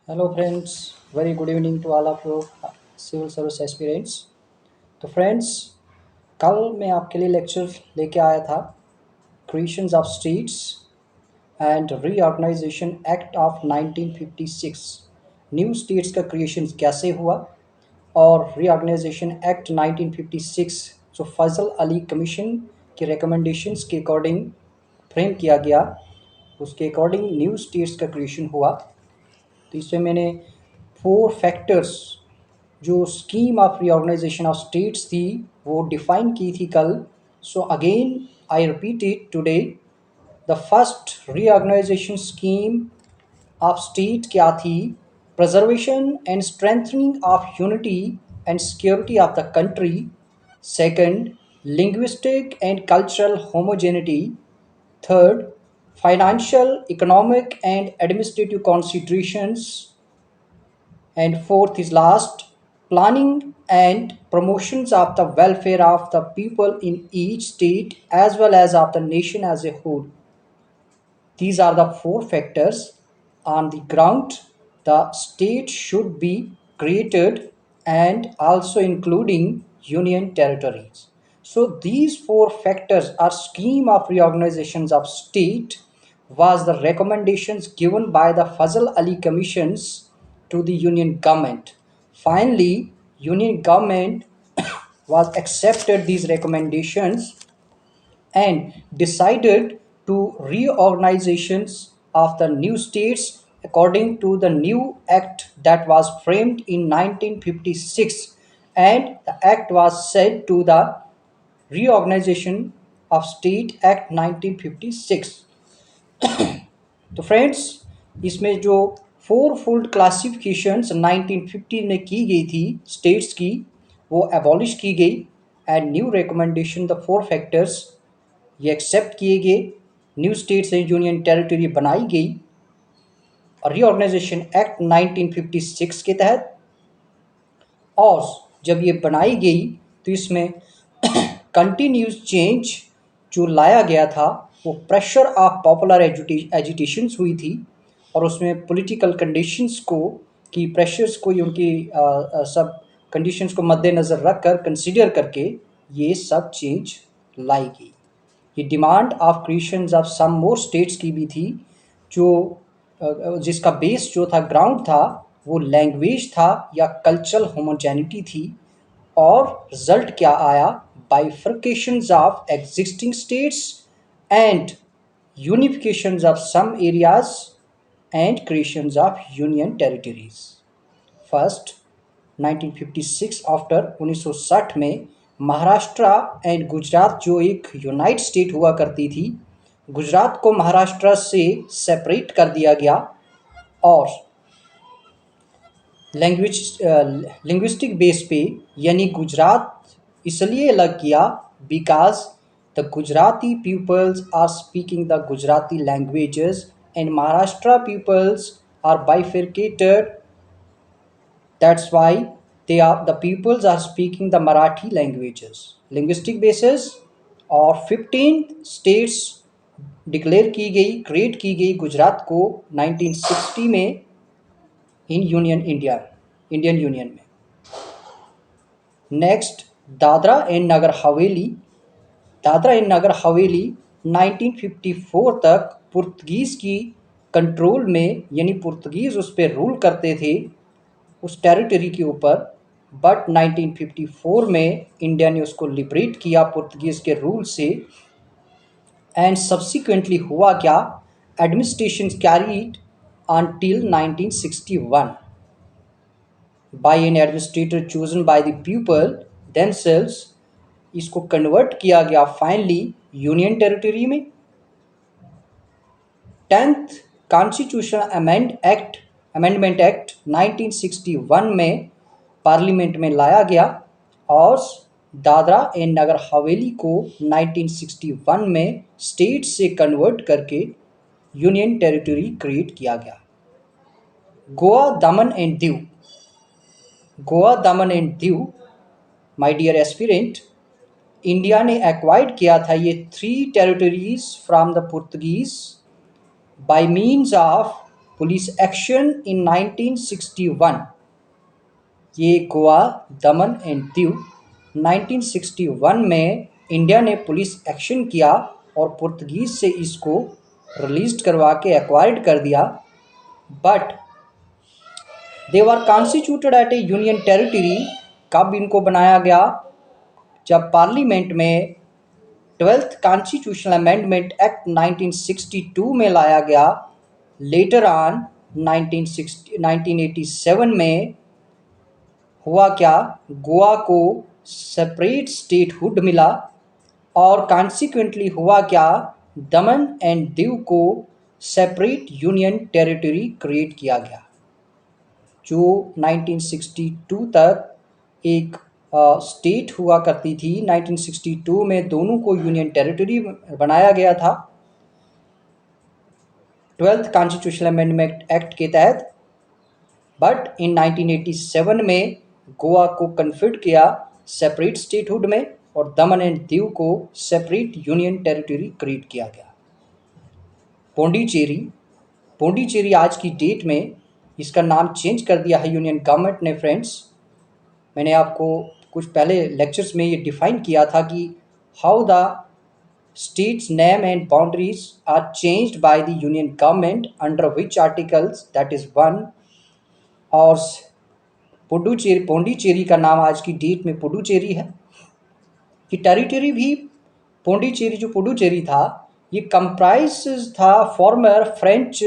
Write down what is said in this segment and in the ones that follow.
Hello friends, very good evening to all of you civil service aspirants. तो friends, कल मैं आपके लिए लेक्चर लेके आया था creations of states and reorganisation act of 1956। New states का क्रिएशन कैसे हुआ और रीऑर्गेनाइजेशन एक्ट 1956 जो फजल अली कमीशन के रिकमेंडेशंस के अकॉर्डिंग फ्रेम किया गया, उसके अकॉर्डिंग न्यू स्टेट्स का क्रिएशन हुआ। तो इसमें मैंने 4 फैक्टर्स जो scheme of reorganisation of states थी वो डिफाइन की थी कल। So again I repeat it today. The first reorganisation scheme of state क्या थी? preservation and strengthening of unity and security of the country. Second, linguistic and cultural homogeneity. Third, financial, economic and administrative considerations. And fourth is last, planning and promotions of the welfare of the people in each state as well as of the nation as a whole. These are the 4 factors on the ground the state should be created, and also including union territories. So these 4 factors are scheme of reorganizations of state was the recommendations given by the Fazal Ali commissions to the union government. Finally, union government was accepted these recommendations and decided to reorganizations of the new states according to the new act that was framed in 1956, and the act was said to the reorganization of state act 1956. तो friends, इसमें जो 4 fold classifications 1950 में की गई थी states की, वो abolish की गई and new recommendation the 4 factors ये एक्सेप्ट किए गए। New states and union territory बनाई गई रीऑर्गेनाइजेशन एक्ट 1956 के तहत। और जब ये बनाई गई तो इसमें कंटिन्यूस चेंज जो लाया गया था वो प्रेशर ऑफ पॉपुलर एजुटेशंस हुई थी, और उसमें पॉलिटिकल कंडीशंस को की प्रेशर्स को उनकी सब कंडीशंस को मद्देनज़र रख कर कंसिडर करके ये सब चेंज लाई गई। ये demand of creations of some more states की भी थी, जो जिसका बेस जो था ग्राउंड था वो लैंग्वेज था या कल्चरल होमोजेनिटी थी। और रिजल्ट क्या आया? Bifurcations of existing states and unifications of some areas and creations of union territories. First 1956 after 1960 में महाराष्ट्र एंड गुजरात जो एक यूनाइट स्टेट हुआ करती थी, गुजरात को महाराष्ट्र से सेपरेट कर दिया गया और लिंग्विस्टिक बेस पे, यानी गुजरात इसलिए अलग किया because the Gujarati peoples are speaking the Gujarati languages and Maharashtra peoples are bifurcated. That's why the peoples are speaking the Marathi languages. Linguistic basis और 15 states डिक्लेयर की गई, क्रिएट की गई गुजरात को 1960 में इन इंडियन यूनियन में। Next, Dadra and Nagar Haveli. Dadra and Nagar Haveli 1954 तक Portuguese की कंट्रोल में, यानी पुर्तगीज़ उस पर रूल करते थे उस टेरिटरी के ऊपर। बट 1954 में इंडिया ने उसको लिबरेट किया पुर्तगीज़ के रूल से। एंड सब्सिक्वेंटली हुआ क्या? Administration carried until 1961 by an administrator chosen by the people themselves. इसको कन्वर्ट किया गया फाइनली यूनियन टेरिटरी में। 10th कॉन्स्टिट्यूशनल अमेंडमेंट एक्ट 1961 में पार्लियामेंट में लाया गया और दादरा एंड नगर हवेली को 1961 में स्टेट से कन्वर्ट करके यूनियन टेरिटरी क्रिएट किया गया। Goa Daman and Diu. Goa Daman and Diu, my dear aspirant, India ने एक्वायर्ड किया था ये 3 territories from the Portuguese by means of police action in 1961, ये गोवा, दमन एंड दीव 1961 में इंडिया ने पुलिस एक्शन किया और पुर्तगीज से इसको रिलीज करवा के एक्वायर्ड कर दिया। But they were constituted at a union territory. कब इनको बनाया गया? जब पार्लियामेंट में 12th कॉन्स्टिट्यूशनल अमेंडमेंट एक्ट 1962 में लाया गया। लेटर ऑन 1987 में हुआ क्या? गोवा को सेपरेट स्टेटहुड मिला और कॉन्सिक्वेंटली हुआ क्या? दमन एंड दीव को सेपरेट यूनियन टेरिटरी क्रिएट किया गया, जो 1962 तक एक स्टेट हुआ करती थी। 1962 में दोनों को यूनियन टेरिटरी बनाया गया था 12th कॉन्स्टिट्यूशनल अमेंडमेंट एक्ट के तहत। बट इन 1987 में गोवा को कन्फर्ट किया सेपरेट स्टेटहुड में और दमन एंड दीव को सेपरेट यूनियन टेरिटरी क्रिएट किया गया। पौंडीचेरी आज की डेट में इसका नाम चेंज कर दिया है यूनियन गवर्नमेंट ने। फ्रेंड्स, मैंने आपको कुछ पहले लेक्चर्स में ये डिफाइन किया था कि how the states name and boundaries are changed by the union government under which articles, that is 1। और पौंडीचेरी का नाम आज की डेट में पुडुचेरी है। कि टेरिटरी भी पौंडीचेरी, जो पुडुचेरी था, ये कंप्राइज था फॉर्मर फ्रेंच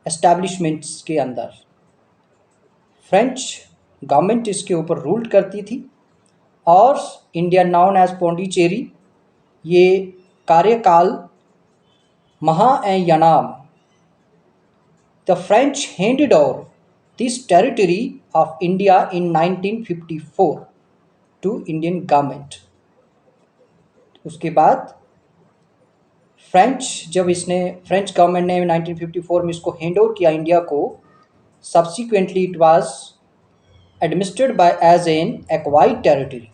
एस्टैब्लिशमेंट्स के अंदर। फ्रेंच गवर्नमेंट इसके ऊपर रूल करती थी और इंडिया नाउन एज पौंडीचेरी, ये कार्यकाल Mahe and Yanam the French handed over this territory of India in 1954 to Indian government. उसके बाद फ्रेंच गवर्नमेंट ने 1954 में इसको हैंड ओवर किया इंडिया को। Subsequently it was administered by as an acquired territory,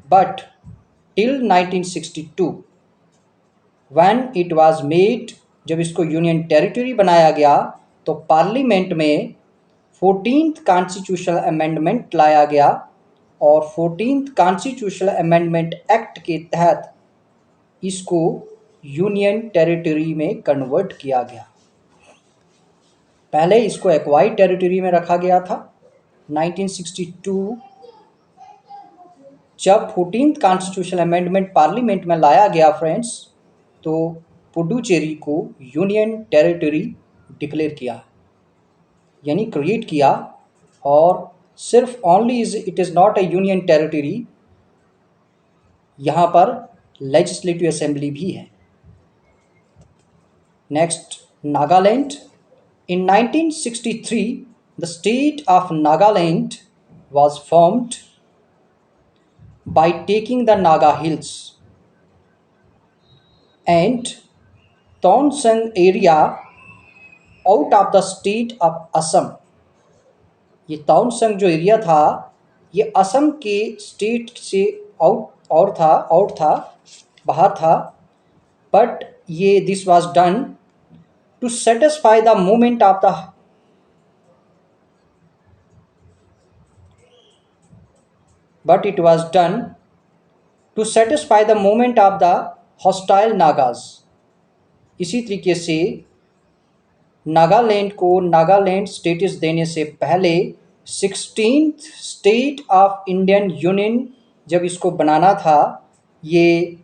but till 1962 when it was made, जब इसको union territory बनाया गया तो पार्लियामेंट में 14th कॉन्स्टिट्यूशनल अमेंडमेंट लाया गया और 14th कॉन्स्टिट्यूशनल अमेंडमेंट एक्ट के तहत इसको यूनियन टेरिटरी में कन्वर्ट किया गया। पहले इसको एक्वायर्ड टेरिटरी में रखा गया था। 1962 जब 14th कॉन्स्टिट्यूशनल अमेंडमेंट पार्लियामेंट में लाया गया फ्रेंड्स, तो पुडुचेरी को यूनियन टेरिटरी डिक्लेयर किया, यानी क्रिएट किया। और सिर्फ only it is not a union territory, यहाँ पर लेजिस्लेटिव असेंबली भी है। Next, Nagaland. In 1963 the state of Nagaland was formed by taking the Naga Hills and Townsend area out of the state of Assam। ये ताउनसंग जो area था, ये असम के state से आउट था, बाहर था। बट ये this was done to satisfy the movement of the but it was done to satisfy the movement of the hostile Nagas। इसी तरीके से नागालैंड को नागालैंड स्टेटस देने से पहले 16th state of Indian union जब इसको बनाना था, ये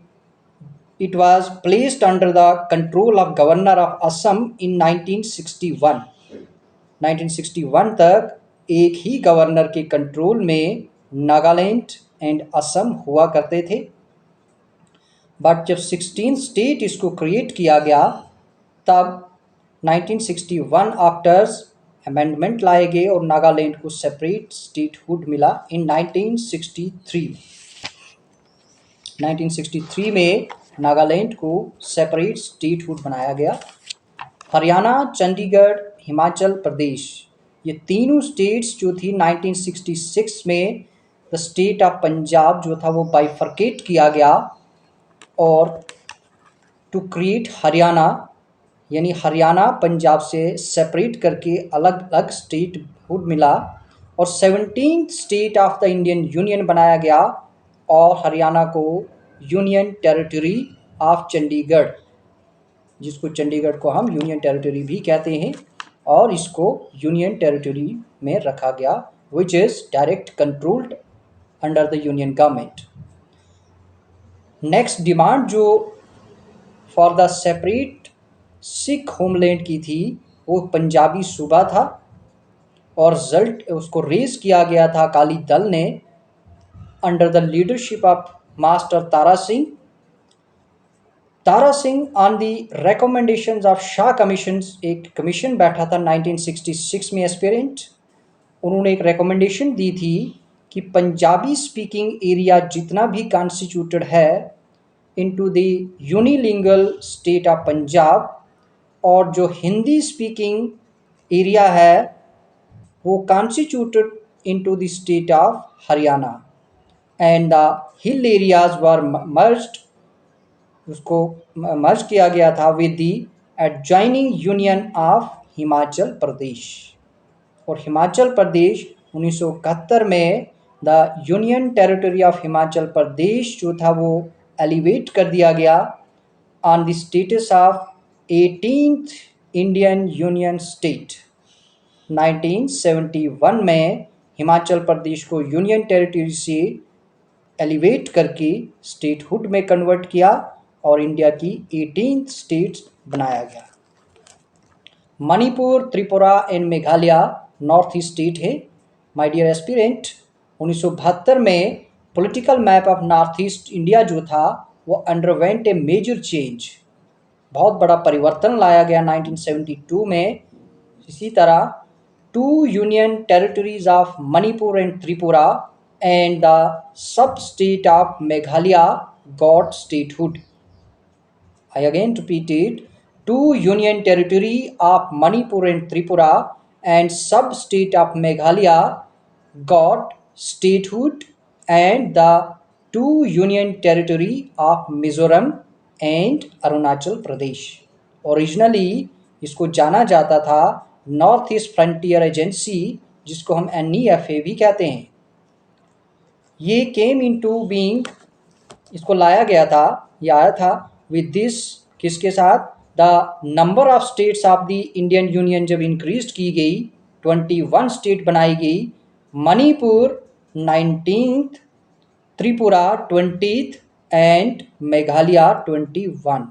it was placed under the control of governor of Assam in 1961। 1961 तक एक ही गवर्नर के कंट्रोल में नागालैंड एंड असम हुआ करते थे। बट जब 16 स्टेट इसको क्रिएट किया गया, तब 1961 आफ्टर अमेंडमेंट लाए गए और नागालैंड को सेपरेट स्टेटहुड मिला इन 1963। 1963 में नागालैंड को सेपरेट स्टेटहुड बनाया गया। हरियाणा, चंडीगढ़, हिमाचल प्रदेश, ये तीनों स्टेट्स जो थी 1966 में द स्टेट ऑफ पंजाब जो था वो बाइफरकेट किया गया और टू क्रिएट हरियाणा, यानी हरियाणा पंजाब से सेपरेट करके अलग अलग स्टेटहुड मिला और 17th state of the Indian union बनाया गया और हरियाणा को यूनियन टेरिटरी ऑफ चंडीगढ़, जिसको चंडीगढ़ को हम यूनियन टेरिटरी भी कहते हैं, और इसको यूनियन टेरिटरी में रखा गया which is direct controlled under the union government. Next demand जो for the separate Sikh homeland की थी वो पंजाबी सूबा था और रिजल्ट उसको रेज किया गया था अकाली दल ने under the leadership of master Tara Singh. Tara Singh on the recommendations of Shah commission, एक कमीशन बैठा था 1966 में एस्पिरेंट, उन्होंने एक रिकमेंडेशन दी थी कि पंजाबी स्पीकिंग एरिया जितना भी कॉन्स्टिट्यूटेड है into the unilingual state of Punjab, और जो हिंदी स्पीकिंग एरिया है वो constituted into the state of Haryana and the hill areas were merged, उसको मर्ज किया गया था with the adjoining union of Himachal Pradesh. और हिमाचल प्रदेश 1971 में the union territory of Himachal Pradesh जो था वो एलिवेट कर दिया गया on the status of 18th Indian union state. 1971 में हिमाचल प्रदेश को यूनियन टेरिटरी से एलिवेट करके स्टेटहुड में कन्वर्ट किया और इंडिया की 18th स्टेट्स बनाया गया। Manipur, Tripura and Meghalaya north east state है। माय डियर एस्पिरेंट, 1972 में political map of north east India जो था वो अंडरवेंट ए मेजर चेंज, बहुत बड़ा परिवर्तन लाया गया 1972 में। इसी तरह two union territories of Manipur and Tripura and the sub-state of Meghalaya got statehood. I again repeat it. Two union territory of Manipur and Tripura and sub-state of Meghalaya got statehood, and the two union territory of Mizoram and Arunachal Pradesh. Originally इसको जाना जाता था north east frontier agency, जिसको हम NEFA भी कहते हैं। ये केम इनटू बीइंग, इसको लाया गया था, ये आया था विद दिस, किसके साथ, the number of states of the Indian union जब इंक्रीज की गई 21 स्टेट बनाई गई, Manipur 19th, Tripura 20th and Meghalaya 21।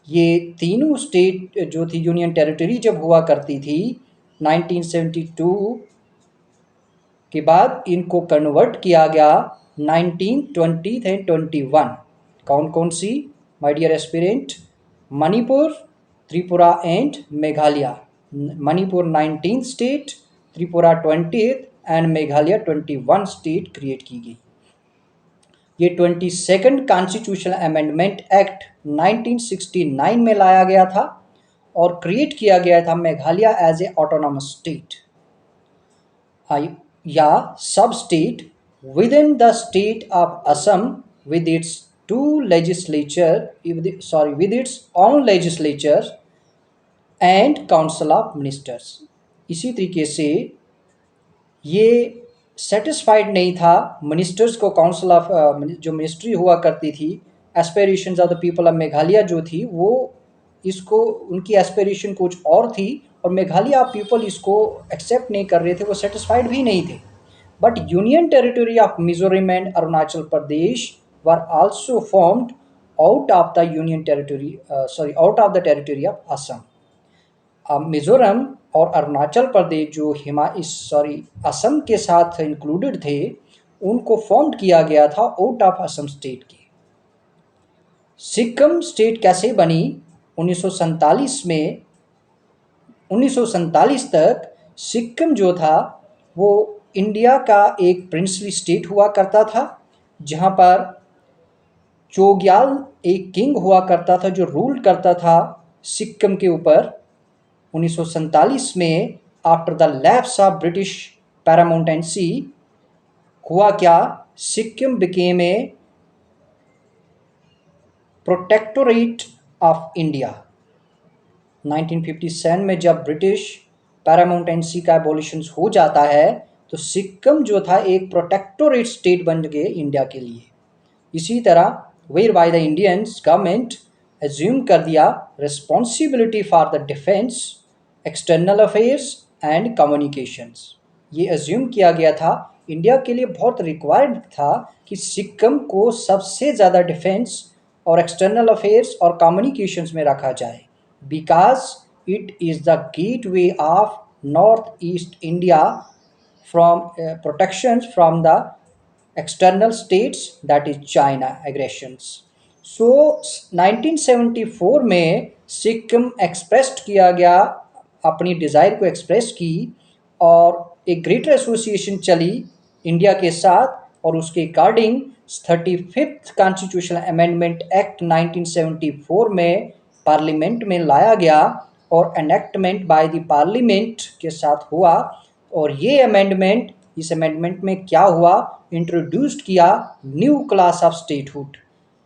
ये तीनों स्टेट जो थी यूनियन टेरिटरी जब हुआ करती थी 1972 के बाद इनको कन्वर्ट किया गया 19, 20 एंड 21। कौन कौन सी my dear aspirant? Manipur, Tripura and Meghalaya. Manipur 19th state, Tripura 20th and Meghalaya 21 state create की गई। ये 22nd कॉन्स्टिट्यूशनल अमेंडमेंट एक्ट 1969 में लाया गया था और क्रिएट किया गया था Meghalaya as a autonomous state या sub state within the state of Assam with its with its own legislature and council of ministers। इसी तरीके से ये सेटिस्फाइड नहीं था मिनिस्टर्स को, काउंसिल ऑफ जो मिनिस्ट्री हुआ करती थी, aspirations of the people of Meghalaya जो थी वो इसको, उनकी एस्पिरेशन कुछ और थी और मेघालय पीपल इसको एक्सेप्ट नहीं कर रहे थे, वो सेटिस्फाइड भी नहीं थे। But union territory of Mizoram and Arunachal Pradesh were also formed out of the union territory out of the territory of Assam. Mizoram और अरुणाचल प्रदेश जो असम के साथ इंक्लूडेड थे, उनको फॉर्म किया गया था आउट ऑफ असम स्टेट के। सिक्किम स्टेट कैसे बनी? 1947 में, 1947 तक सिक्किम जो था वो इंडिया का एक प्रिंसली स्टेट हुआ करता था, जहाँ पर चोग्याल एक किंग हुआ करता था जो रूल करता था सिक्किम के ऊपर। 1947 में after the lapse of British paramountcy हुआ क्या, Sikkim became a protectorate of India. 1957 में जब ब्रिटिश पैरामाउंटेंसी का एबॉलिशन हो जाता है तो सिक्किम जो था एक प्रोटेक्टोरेट स्टेट बन गए इंडिया के लिए। इसी तरह whereby the Indians government assume कर दिया responsibility for the defence, external affairs and communications. ये एज्यूम किया गया था, इंडिया के लिए बहुत रिक्वायर्ड था कि सिक्किम को सबसे ज़्यादा डिफेंस और एक्सटर्नल अफेयर्स और कम्युनिकेशंस में रखा जाए, because it is the gateway of north east India from protections from the external states, that is China aggressions. So 1974 में सिक्किम एक्सप्रेस किया गया, अपनी डिज़ायर को एक्सप्रेस की और एक ग्रेटर एसोसिएशन चली इंडिया के साथ, और उसके according 35th constitutional amendment act 1974 में पार्लियामेंट में लाया गया और एनेक्टमेंट बाय द पार्लियामेंट के साथ हुआ। और ये अमेंडमेंट, इस अमेंडमेंट में क्या हुआ, इंट्रोड्यूस्ड किया न्यू क्लास ऑफ स्टेटहुड।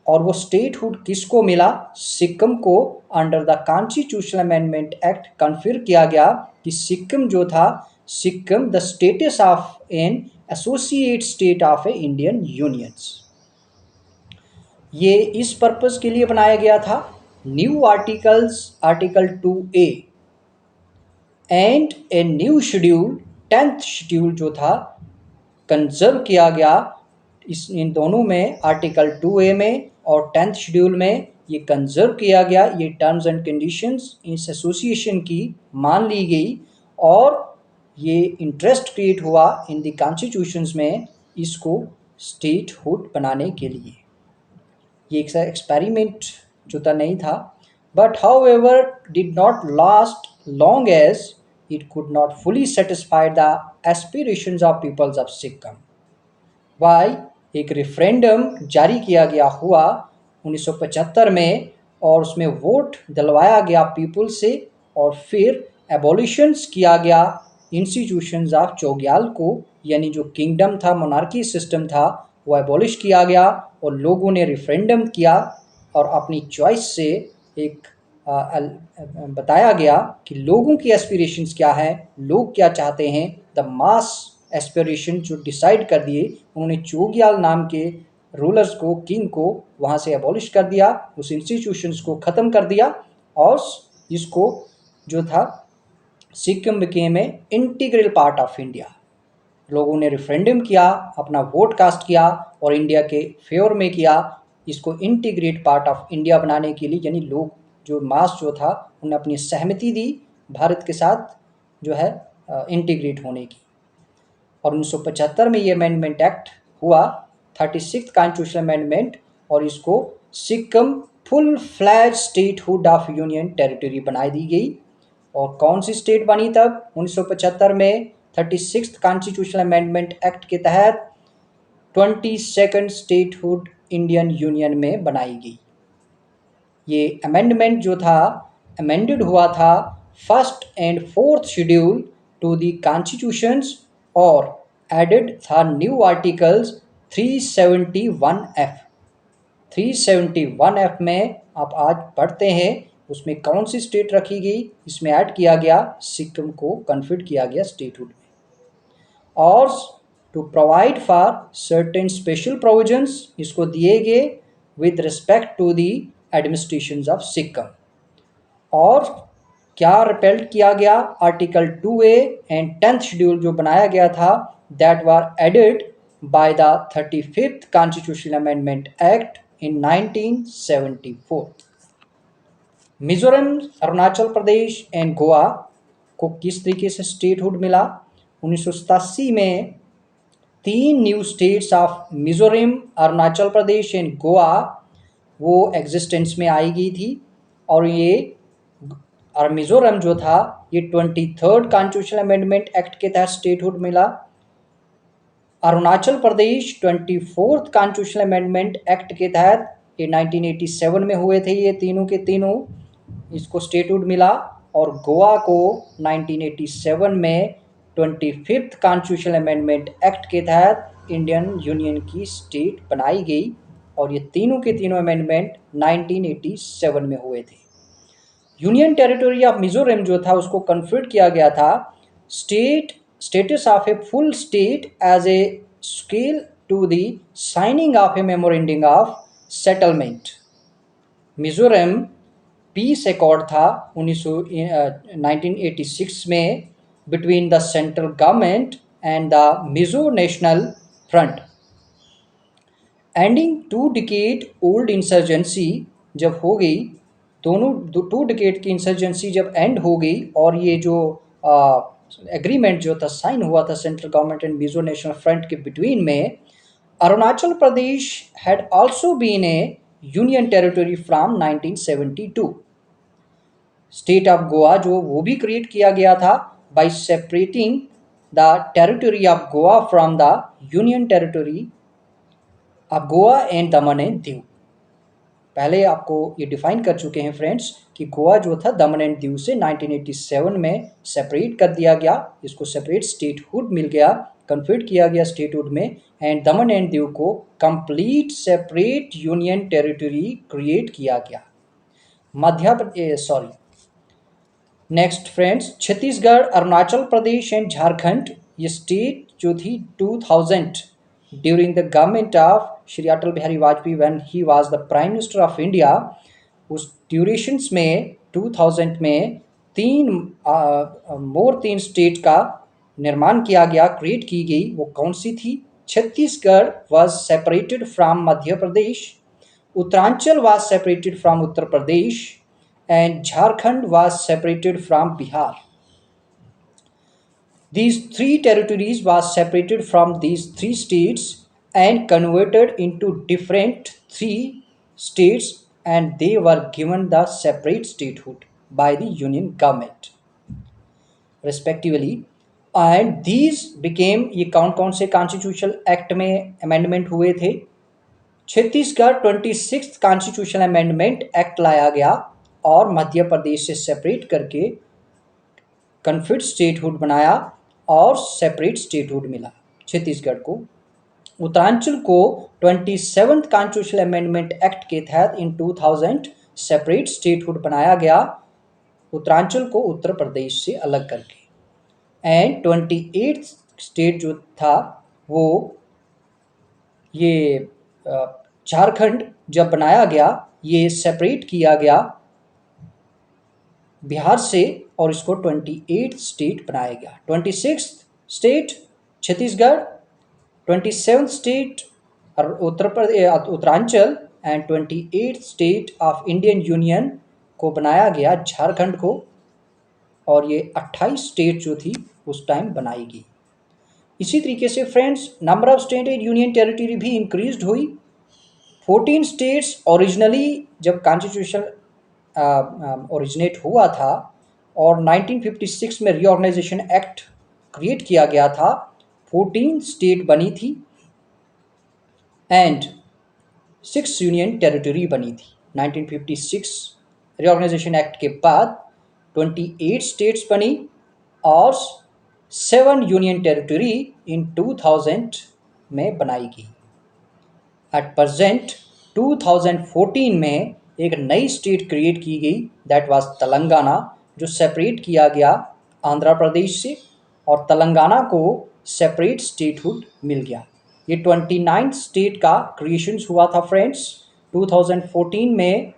और वो स्टेटहुड किसको मिला, सिक्किम को। Under the constitutional amendment act confer किया गया कि सिक्किम जो था, Sikkim the status of an associate state of A Indian unions. ये इस पर्पस के लिए बनाया गया था, new articles, article 2A and a new schedule, 10th schedule जो था कंजर्व किया गया। इन दोनों में, आर्टिकल 2A में और 10th शेड्यूल में, ये कंजर्व किया गया। ये टर्म्स एंड कंडीशंस इस एसोसिएशन की मान ली गई और ये इंटरेस्ट क्रिएट हुआ इन द कॉन्स्टिट्यूशंस में इसको स्टेटहुड बनाने के लिए। ये एक एक्सपेरिमेंट जो था नहीं था, but however did not last long as it could not fully satisfy the aspirations of peoples of Sikkim. Why? एक रेफरेंडम जारी किया गया हुआ 1975 में और उसमें वोट दिलवाया गया पीपल से, और फिर एबॉलिशंस किया गया इंस्टीट्यूशंस ऑफ चौग्याल को, यानी जो किंगडम था, मोनार्की सिस्टम था, वो एबॉलिश किया गया और लोगों ने रेफरेंडम किया और अपनी चॉइस से एक बताया गया कि लोगों की एस्पिरेशंस क्या है, लोग क्या चाहते हैं। द मास एस्पिरेशन जो डिसाइड कर दिए, उन्होंने चोग्याल नाम के रूलर्स को, किंग को वहाँ से एबॉलिश कर दिया, उस इंस्टीट्यूशंस को ख़त्म कर दिया और इसको जो था Sikkim became A integral part of India. लोगों ने रेफरेंडम किया, अपना वोट कास्ट किया और इंडिया के फेवर में किया, इसको इंटीग्रेट पार्ट ऑफ इंडिया बनाने के लिए, यानी लोग जो मास जो था उन्हें अपनी सहमति दी भारत के साथ जो है इंटीग्रेट होने की। और 1975 में ये अमेंडमेंट एक्ट हुआ, 36th कॉन्स्टिट्यूशनल अमेंडमेंट, और इसको Sikkim full fledge statehood of union territory बनाई दी गई। और कौन सी स्टेट बनी तब 1975 में 36th कॉन्स्टिट्यूशनल अमेंडमेंट एक्ट के तहत 22nd स्टेटहुड इंडियन यूनियन में बनाई गई। ये अमेंडमेंट जो था, अमेंडेड हुआ था 1st and 4th schedule to the constitutions और एडेड था न्यू आर्टिकल्स 371F। 371F में आप आज पढ़ते हैं, उसमें कौन सी स्टेट रखी गई, इसमें ऐड किया गया सिक्किम को कन्फर्ड किया गया स्टेटहुड में। और to provide for certain special provisions इसको दिए गए with respect to the administration of Sikkim. और क्या रिपेल्ड किया गया, article 2A and 10th schedule जो बनाया गया था, that were added by the 35th constitutional amendment act in 1974। Mizoram, Arunachal Pradesh and Goa को किस तरीके से स्टेटहुड मिला। 1987 में 3 new states of Mizoram, Arunachal Pradesh and Goa वो एग्जिस्टेंस में आई गई थी। और ये और मिजोरम जो था, ये 23rd कॉन्स्टिट्यूशनल अमेंडमेंट एक्ट के तहत स्टेटहुड मिला। Arunachal Pradesh 24th constitutional amendment act के तहत, ये 1987 में हुए थे, ये तीनों के तीनों इसको स्टेटहुड मिला। और गोवा को 1987 में 25th कॉन्स्टिट्यूशनल अमेंडमेंट एक्ट के तहत इंडियन यूनियन की स्टेट बनाई गई। और ये तीनों के तीनों अमेंडमेंट 1987 में हुए थे। यूनियन टेरिटरी ऑफ मिजोरम जो था उसको कन्फर्ट किया गया था status of a full state as a sequel to the signing of a memorandum of settlement. Mizoram peace accord था 1986 में between the central government and the Mizo national front, ending two decade old insurgency जब हो गई, दोनों 2 decade की insurgency जब and हो गई और ये जो एग्रीमेंट जो था साइन हुआ था central government and Mizo national front के बिटवीन में, Arunachal Pradesh had also been a union territory from 1972। State of Goa जो वो भी क्रिएट किया गया था by separating the territory of Goa from the union territory of Goa and Daman and Diu. पहले आपको ये डिफाइन कर चुके हैं फ्रेंड्स कि गोवा जो था दमन एंड दीव से 1987 में सेपरेट कर दिया गया, इसको सेपरेट स्टेटहुड मिल गया, कन्फर्ट किया गया स्टेटहुड में, एंड दमन एंड दीव को complete separate union territory create किया गया। Next friends, Chhattisgarh, Arunachal Pradesh and Jharkhand, ये स्टेट जो थी 2000 during the government of Shri Atal Bihari Vajpayee when he was the prime minister of India, उस ड्यूरेशंस में 2000 में तीन स्टेट का निर्माण किया गया, क्रिएट की गई। वो कौन सी थी? Chhattisgarh was separated from Madhya Pradesh, Uttaranchal was separated from Uttar Pradesh, and Jharkhand was separated from Bihar. These 3 territories was separated from these 3 states and converted into different 3 states, and they were given the separate statehood by the union government respectively. And these became, ये कौन कौन से constitutional act में amendment हुए थे? Chhattisgarh 26th constitutional amendment act लाया गया और मध्य प्रदेश से सेपरेट करके कन्फर्ट स्टेटहुड बनाया और सेपरेट स्टेटहुड मिला छत्तीसगढ़ को। उत्तरांचल को 27th कॉन्स्टिट्यूशनल अमेंडमेंट एक्ट के तहत इन 2000 सेपरेट स्टेटहुड बनाया गया, उत्तरांचल को उत्तर प्रदेश से अलग करके। एंड 28th स्टेट जो था वो ये झारखंड जब बनाया गया, ये सेपरेट किया गया बिहार से और इसको 28th स्टेट बनाया गया। 26th state Chhattisgarh, 27th state Uttaranchal and 28th state of Indian union को बनाया गया झारखंड को, और ये 28 स्टेट जो थी उस टाइम बनाई गई। इसी तरीके से friends number of state and union territory भी इंक्रीज हुई। 14 स्टेट्स ओरिजिनली जब कॉन्स्टिट्यूशन ओरिजिनेट हुआ था और 1956 में रीऑर्गेनाइजेशन एक्ट क्रिएट किया गया था, 14 स्टेट बनी थी एंड 6 यूनियन टेरिटरी बनी थी। 1956 रीऑर्गेनाइजेशन एक्ट के बाद 28 स्टेट्स बनी और 7 यूनियन टेरिटरी इन 2000 में बनाई गई। एट प्रेजेंट 2014 में एक नई स्टेट क्रिएट की गई, दैट वाज तेलंगाना, जो सेपरेट किया गया आंध्र प्रदेश से और तेलंगाना को सेपरेट स्टेटहुड मिल गया। ये 29 स्टेट का क्रिएशन हुआ था फ्रेंड्स 2014 में,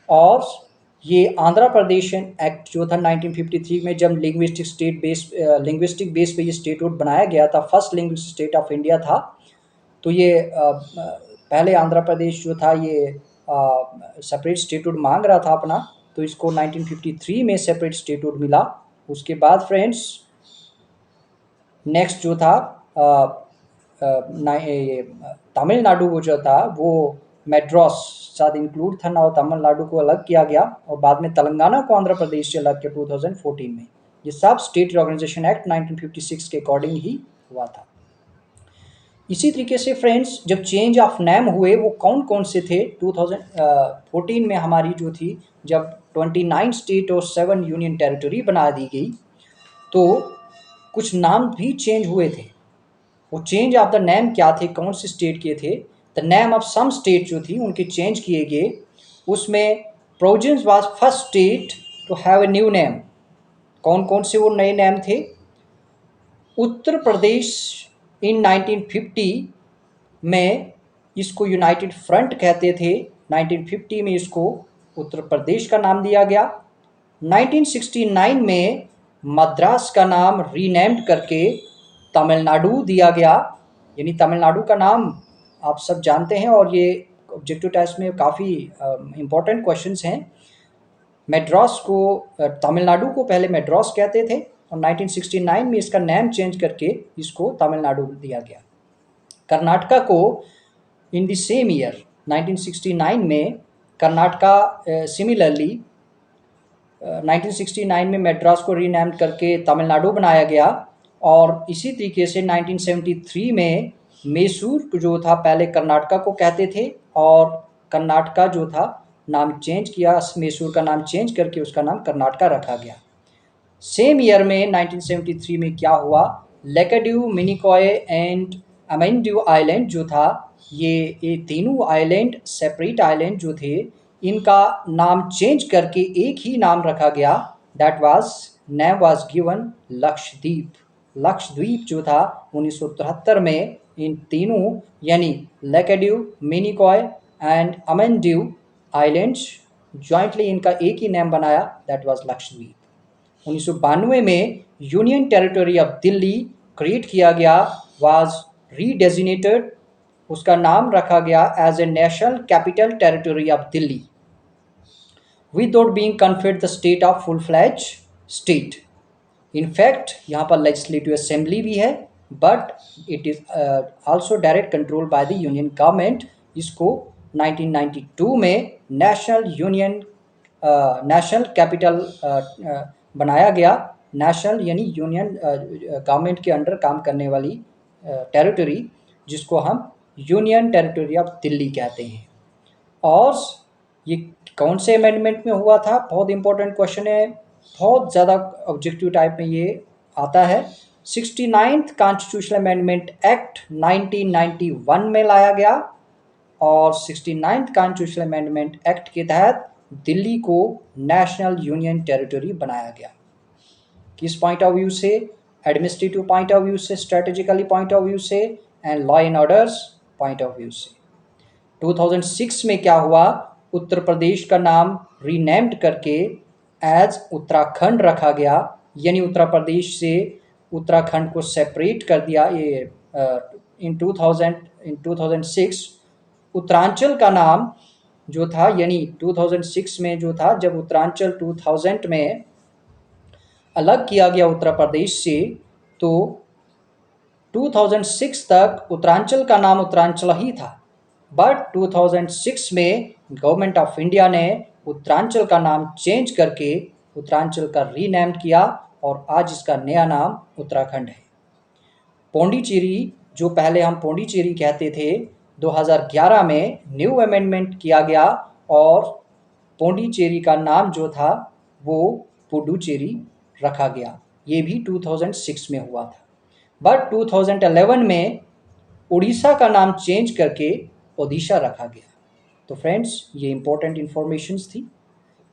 और ये आंध्र प्रदेश एक्ट जो था 1953 में जब लिंग्विस्टिक बेस पे ये स्टेटहुड बनाया गया था, first linguistic state of India था। तो ये पहले आंध्र प्रदेश जो था ये सेपरेट स्टेटहुड मांग रहा था अपना, तो इसको 1953 में सेपरेट स्टेटहुड मिला। उसके बाद फ्रेंड्स नेक्स्ट जो था तमिलनाडु वो जो था वो मेड्रास साथ इंक्लूड था ना, तमिलनाडु को अलग किया गया और बाद में तेलंगाना को आंध्र प्रदेश से अलग किया 2014 में। ये सब स्टेट ऑर्गेनाइजेशन एक्ट 1956 के अकॉर्डिंग ही हुआ था। इसी तरीके से फ्रेंड्स जब चेंज ऑफ नेम हुए वो कौन कौन से थे? 2014 में हमारी जो थी जब 29 स्टेट और 7 यूनियन टेरिटरी बना दी गई, तो कुछ नाम भी चेंज हुए थे। वो चेंज ऑफ द नेम क्या थे, कौन से स्टेट के थे? The name of some state जो थी उनके चेंज किए गए। उसमें province was first state to have a new name. कौन कौन से वो नए नेम थे? उत्तर प्रदेश इन 1950 में इसको यूनाइटेड फ्रंट कहते थे। 1950 में इसको उत्तर प्रदेश का नाम दिया गया। 1969 में मद्रास का नाम रीनेम्ड करके तमिलनाडु दिया गया। यानी तमिलनाडु का नाम आप सब जानते हैं और ये ऑब्जेक्टिव टेस्ट में काफ़ी इम्पोर्टेंट क्वेश्चंस हैं। मद्रास को तमिलनाडु को पहले मद्रास कहते थे और 1969 में इसका नेम चेंज करके इसको तमिलनाडु दिया गया। कर्नाटका को इन द सेम ईयर 1969 में कर्नाटका सिमिलरली 1969 में मद्रास को रीनेम करके तमिलनाडु बनाया गया। और इसी तरीके से 1973 में मैसूर जो था पहले कर्नाटका को कहते थे और कर्नाटका जो था नाम चेंज किया, मैसूर का नाम चेंज करके उसका नाम कर्नाटका रखा गया। सेम ईयर में 1973 में क्या हुआ, लेकाड्यू, मिनिकॉय एंड अमेंड्यू आइलैंड जो था ये तीनों आइलैंड सेपरेट आइलैंड जो थे इनका नाम चेंज करके एक ही नाम रखा गया। That was name was given Lakshadweep. Lakshadweep जो था 1973 में इन तीनों यानी Laccadive, Minicoy and Amindivi islands jointly इनका एक ही नेम बनाया, दैट वाज लक्षद्वीप। 1992 में union territory of Delhi create किया गया, वाज रीडेजिनेटेड, उसका नाम रखा गया as a national capital territory of Delhi without being conferred the state of full fledged state. In fact यहाँ पर लेजिस्लेटिव असेंबली भी है but it is also direct control by the union government. इसको 1992 में नेशनल कैपिटल बनाया गया। नेशनल यानी union government के अंडर काम करने वाली टेरिटरी जिसको हम यूनियन टेरिटरी ऑफ दिल्ली कहते हैं। और ये कौन से अमेंडमेंट में हुआ था? बहुत इंपॉर्टेंट क्वेश्चन है, बहुत ज़्यादा ऑब्जेक्टिव टाइप में ये आता है। 69th कॉन्स्टिट्यूशनल अमेंडमेंट एक्ट 1991 में लाया गया और 69th कॉन्स्टिट्यूशनल अमेंडमेंट एक्ट के तहत दिल्ली को नेशनल यूनियन टेरिटरी बनाया गया। किस पॉइंट ऑफ व्यू से? एडमिनिस्ट्रेटिव पॉइंट ऑफ व्यू से, स्ट्रेटेजिकली पॉइंट ऑफ व्यू से and law and orders point of view से। 2006 में क्या हुआ, उत्तर प्रदेश का नाम रीनेम्ड करके एज उत्तराखंड रखा गया, यानी उत्तर प्रदेश से उत्तराखंड को सेपरेट कर दिया। ये इन 2006 उत्तरांचल का नाम जो था, यानी 2006 में जो था जब उत्तरांचल 2000 में अलग किया गया उत्तर प्रदेश से, तो 2006 तक उत्तरांचल का नाम उत्तरांचल ही था। बट 2006 में गवर्नमेंट ऑफ इंडिया ने उत्तरांचल का नाम चेंज करके उत्तरांचल का रीनेम किया और आज इसका नया नाम उत्तराखंड है। पौंडीचेरी जो पहले हम पौंडीचेरी कहते थे, 2011 में न्यू अमेंडमेंट किया गया और पौंडीचेरी का नाम जो था वो पुडुचेरी रखा गया। ये भी 2006 में हुआ था। बट 2011 में उड़ीसा का नाम चेंज करके ओडिशा रखा गया। तो फ्रेंड्स, ये इंपॉर्टेंट इन्फॉर्मेशंस थी,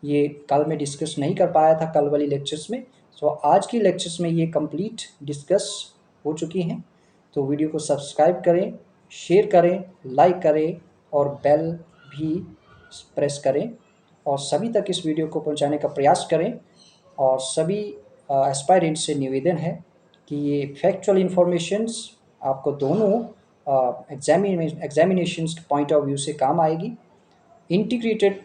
ये कल मैं डिस्कस नहीं कर पाया था कल वाली लेक्चर्स में। सो आज की लेक्चर्स में ये कंप्लीट डिस्कस हो चुकी हैं। तो वीडियो को सब्सक्राइब करें, शेयर करें, लाइक करें और बेल भी प्रेस करें और सभी तक इस वीडियो को पहुंचाने का प्रयास करें। और सभी एस्पायरेंट्स से निवेदन है कि ये फैक्चुअल इन्फॉर्मेशंस आपको दोनों एग्जामिनेशंस के पॉइंट ऑफ व्यू से काम आएगी। इंटीग्रेटेड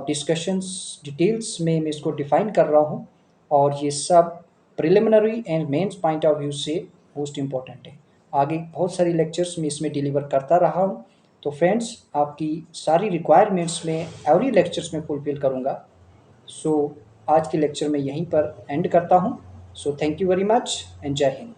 डिस्कशंस डिटेल्स में मैं इसको डिफ़ाइन कर रहा हूँ और ये सब preliminary and mains point of view से मोस्ट इम्पॉर्टेंट है। आगे बहुत सारी लेक्चर्स में इसमें डिलीवर करता रहा हूँ। तो फ्रेंड्स, आपकी सारी रिक्वायरमेंट्स में एवरी लेक्चर्स में फुलफिल करूँगा। सो आज के लेक्चर में यहीं पर एंड करता हूँ। So thank you very much and जय हिंद।